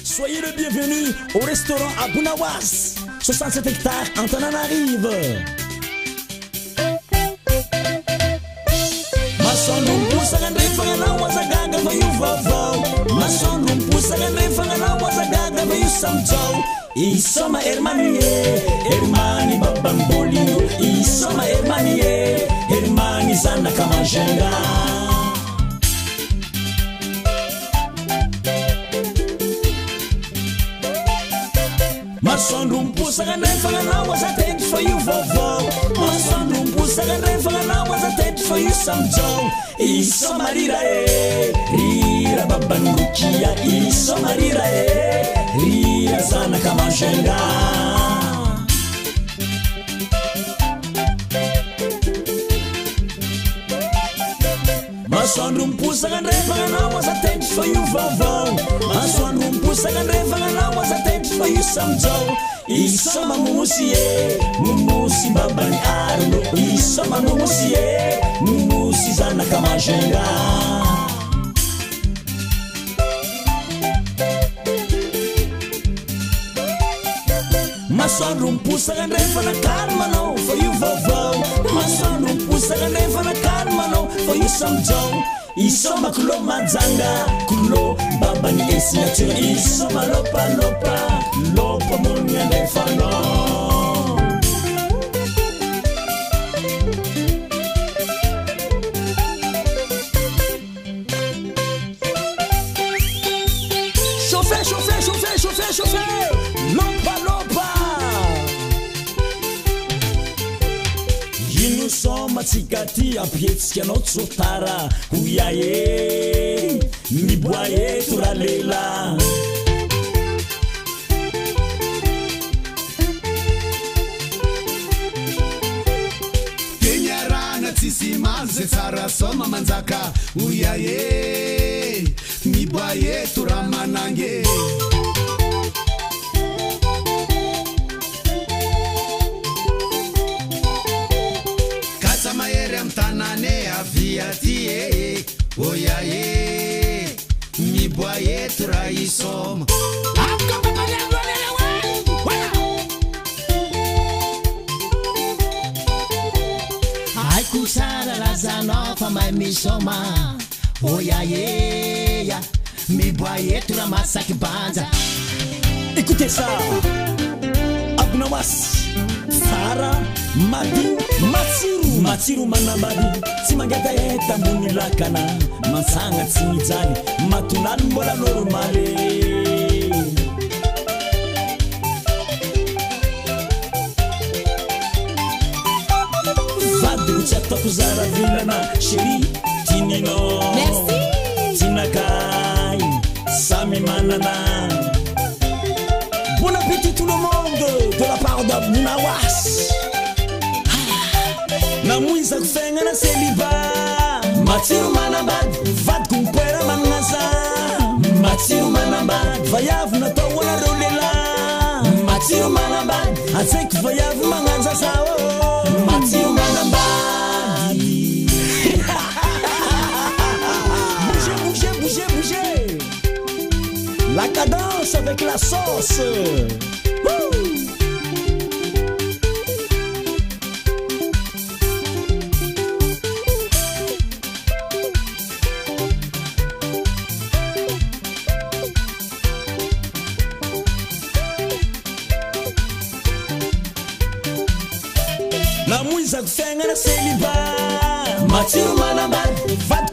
Soyez le bienvenu au restaurant Abunawas, 67 hectares Antananarive. Masonum pusagan refangana wasagaga mayu vavau. Masonum pusagan refangana wasagaga mayu samjau. Isoma hermanie, hermani babamboli. Isoma hermanie, hermani zana kamanjenga. Masonum pusagan refangana wasatend for you vavau. Masonum pusagan refangana wasatend for you samjau. Isoma rirae, rira babangukia. Isoma rirae, rira zana kamanjenga. Masonum pusagan refangana wasatend for you vavau. Masonum pusagan refangana wasatend for you samjau. Isoma mumusie, mumusi babani arno. Isoma mumusie, mumusi zana kamanjenga. Masonum pusagan refana karmano for you vavau. Masonum pusagan refana karmano for you samjau. Isoma kulo mazanga, kulo babani signature. Isoma lopa lopa, lopa munya refano. Chauffeur, chauffeur, chauffeur, chauffeur, chauffeur. Lopa lopa. Ino soma tsikati apietsika no tsotara. Uyaye, miboaye turalela. Kenyarana tsisimaze tsara soma manzaka. Uyaye, miboaye turamanange. Tanane aviatie, oyaye, mi boye traisom. Ai kusara la zanofa mai misoma, oyaye, mi boye tramasaki banza. Écoutez ça, Abunawas, Sara, Madi, Matsiru, Matsiru manambadi. Simangata eta munilakana, mansanga tsimijani, matunan mbola normale. Vadu chata kuzara vilana, chérie, tinino. Merci. Tinakai, sami manana. Bon appétit tout le monde de la part d'Abunawas. Namuiza kufenga na seliba. Matiru manambad, vad kumpera manasa. Matiru manambad, vayavu na tawala rolela. Matiru manambad, atsek vayavu manganza sao. Matiru manambad. Bougez, bougez, bougez, bougez. La cadence avec la sauce. Woo! La mouisa kufenga na seliba. Matiru manambad, vad